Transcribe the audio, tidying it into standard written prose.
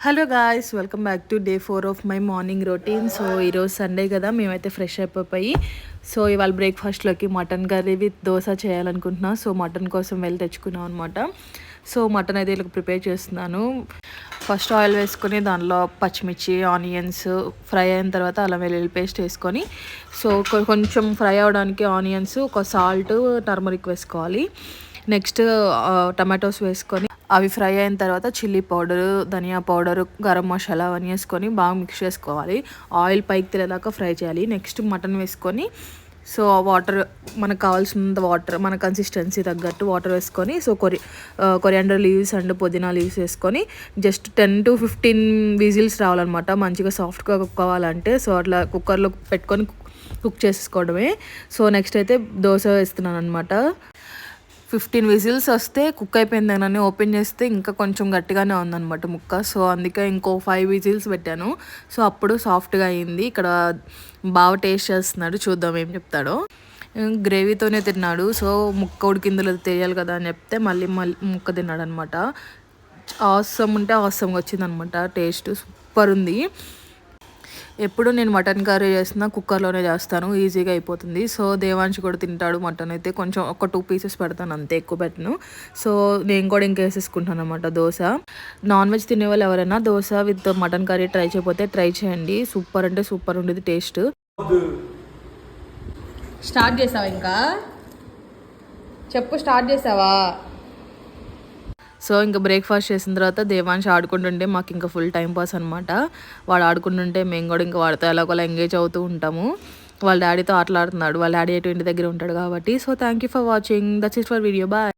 Hello guys, welcome back to day 4 of my morning routine. So ఈరోజు Sunday కదా, మేమైతే fresh అయిపోయి so ఇవాళ బ్రేక్ఫాస్ట్లోకి మటన్ కర్రీ విత్ దోశ చేయాలనుకుంటున్నాను. సో మటన్ కోసం వెళ్ళి తెచ్చుకున్నాం అనమాట. సో మటన్ అయితే ఇలా ప్రిపేర్ చేస్తున్నాను. ఫస్ట్ ఆయిల్ వేసుకొని దానిలో పచ్చిమిర్చి, ఆనియన్స్ ఫ్రై అయిన తర్వాత అల్లం వెల్లుల్లి పేస్ట్ వేసుకొని సో కొంచెం ఫ్రై అవడానికి ఆనియన్స్, ఒక సాల్ట్, టర్మరిక్ వేసుకోవాలి. నెక్స్ట్ టమాటోస్ వేసుకొని అవి ఫ్రై అయిన తర్వాత చిల్లీ పౌడరు, ధనియా పౌడరు, గరం మసాలా అవన్నీ వేసుకొని బాగా మిక్స్ చేసుకోవాలి. ఆయిల్ పైకి తెలియదాకా ఫ్రై చేయాలి. నెక్స్ట్ మటన్ వేసుకొని సో వాటర్, మనకు కావాల్సినంత వాటర్, మన కన్సిస్టెన్సీ తగ్గట్టు వాటర్ వేసుకొని సో కొరియాండర్ లీవ్స్ అండ్ పుదీనా లీవ్స్ వేసుకొని జస్ట్ 10 to 15 విజిల్స్ రావాలన్నమాట. మంచిగా సాఫ్ట్గా కుక్ అవ్వాలంటే సో అట్లా కుక్కర్లో పెట్టుకొని కుక్ చేసుకోవడమే. సో నెక్స్ట్ అయితే దోశ వేస్తున్నాను అనమాట. 15 విజిల్స్ వస్తే కుక్ అయిపోయిందని ఓపెన్ చేస్తే ఇంకా కొంచెం గట్టిగానే ఉందన్నమాట ముక్క. సో అందుకే ఇంకో 5 విజిల్స్ పెట్టాను. సో అప్పుడు సాఫ్ట్గా అయింది. ఇక్కడ బాగా టేస్ట్ చేస్తున్నాడు, చూద్దాం ఏం చెప్తాడో. గ్రేవీతోనే తిన్నాడు. సో ముక్క ఉడికిందో తెలియాలి కదా అని చెప్తే మళ్ళీ ముక్క తిన్నాడు అనమాట. ఆసమ్ ఉంటే ఆసమ్గా వచ్చిందనమాట. టేస్ట్ సూపర్ ఉంది. ఎప్పుడు నేను మటన్ కర్రీ చేస్తున్నా కుక్కర్లోనే చేస్తాను, ఈజీగా అయిపోతుంది. సో దేవాంశ్ కూడా తింటాడు మటన్ అయితే. కొంచెం ఒక 2 పీసెస్ పెడతాను అంతే, ఎక్కువ పెట్టను. సో నేను కూడా ఇంకా వేసేసుకుంటాను అనమాట దోశ. నాన్ వెజ్ తినే వాళ్ళు ఎవరైనా dosa with mutton curry try చేయకపోతే ట్రై చేయండి. సూపర్ అంటే సూపర్ ఉండేది టేస్ట్. స్టార్ట్ చేసావా? ఇంకా చెప్పు, స్టార్ట్ చేసావా? సో ఇంకా బ్రేక్ఫాస్ట్ చేసిన తర్వాత దేవాంశ్ ఆడుకుంటుంటే మాకు ఇంకా ఫుల్ టైం పాస్ అనమాట. వాడు ఆడుకుంటుంటే మేము కూడా ఇంకా వాడితో ఎలాగోలా ఎంగేజ్ అవుతూ ఉంటాము. వాళ్ళ డాడీతో ఆటలాడుతున్నాడు. వాళ్ళ డాడీ ఎటు ఇంటి దగ్గర ఉంటాడు కాబట్టి. So thank you for watching. That's it for video. Bye.